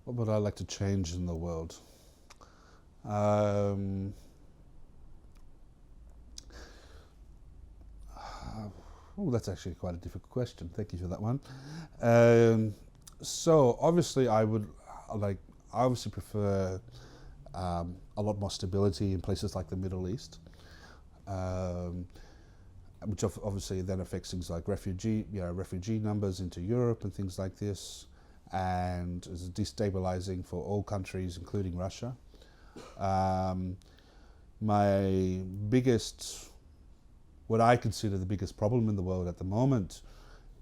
What would I like to change in the world? Oh, that's actually quite a difficult question. Thank you for that one. So obviously, I obviously prefer a lot more stability in places like the Middle East, which obviously then affects things like refugee numbers into Europe and things like this, and is destabilizing for all countries, including Russia. What I consider the biggest problem in the world at the moment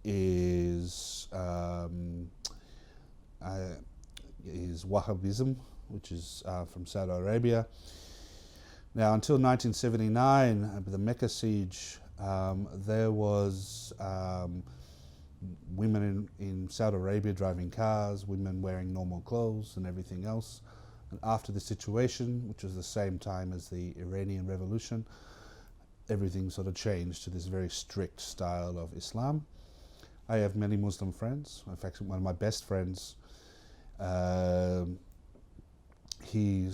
is Wahhabism, which is from Saudi Arabia. Now, until 1979, the Mecca siege, there was women in Saudi Arabia driving cars, women wearing normal clothes and everything else. And after the situation, which was the same time as the Iranian Revolution, everything sort of changed to this very strict style of Islam. I have many Muslim friends. In fact, one of my best friends, he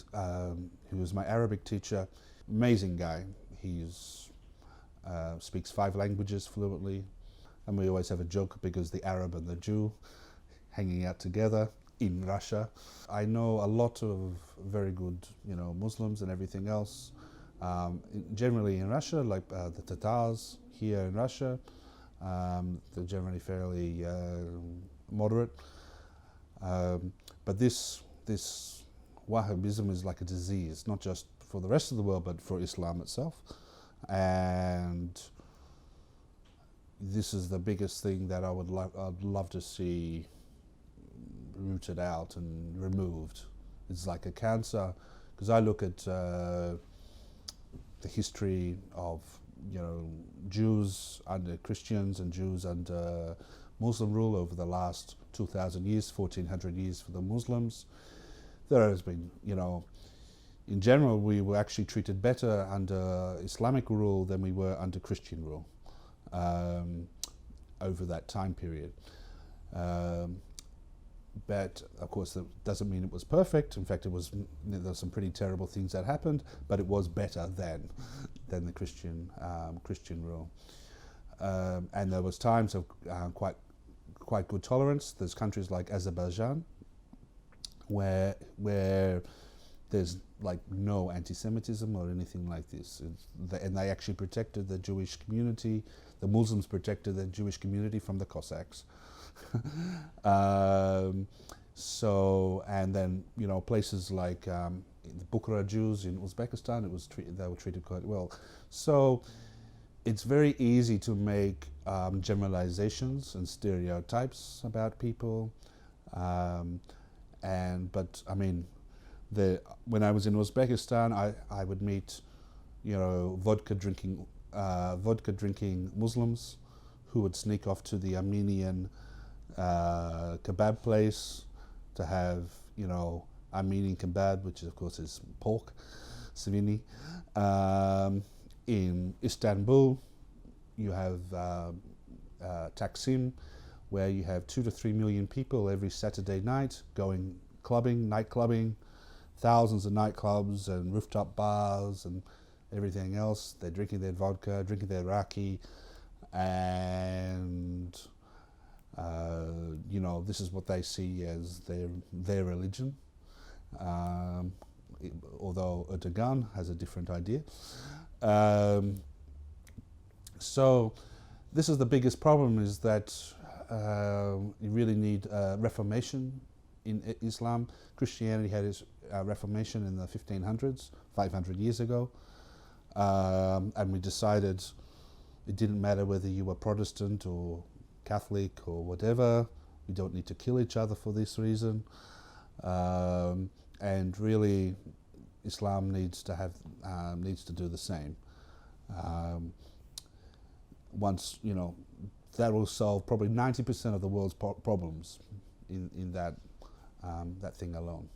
was my Arabic teacher, amazing guy. He speaks 5 languages fluently, and we always have a joke because the Arab and the Jew hanging out together in Russia. I know a lot of very good, Muslims and everything else. Generally in Russia, like the Tatars here in Russia, they're generally fairly moderate. But this Wahhabism is like a disease, not just for the rest of the world, but for Islam itself. And this is the biggest thing that I'd love to see rooted out and removed. It's like a cancer, because I look at the history of Jews under Christians and Jews under Muslim rule over the last 2,000 years, 1,400 years for the Muslims. There has been, in general, we were actually treated better under Islamic rule than we were under Christian rule over that time period. But of course, that doesn't mean it was perfect. In fact, there were some pretty terrible things that happened, but it was better than the Christian rule. And there was times of quite good tolerance. There's countries like Azerbaijan where there's like no anti-Semitism or anything like this, and they actually protected the Jewish community. The Muslims protected the Jewish community from the Cossacks. And then places like the Bukhara Jews in Uzbekistan, they were treated quite well. So it's very easy to make generalizations and stereotypes about people, but I mean, when I was in Uzbekistan, I would meet vodka drinking Muslims who would sneak off to the Armenian kebab place to have Armenian kebab, which of course is pork, svini. In Istanbul, you have Taksim, where you have 2 to 3 million people every Saturday night going night clubbing, thousands of nightclubs and rooftop bars and everything else. They're drinking their vodka, drinking their raki, and this is what they see as their religion. Although Erdogan has a different idea. So this is the biggest problem, is that you really need reformation in Islam. Christianity had its reformation in the 1500s, 500 years ago, and we decided it didn't matter whether you were Protestant or Catholic or whatever. We don't need to kill each other for this reason, and really Islam needs to do the same. Once that will solve probably 90% of the world's problems in that thing alone.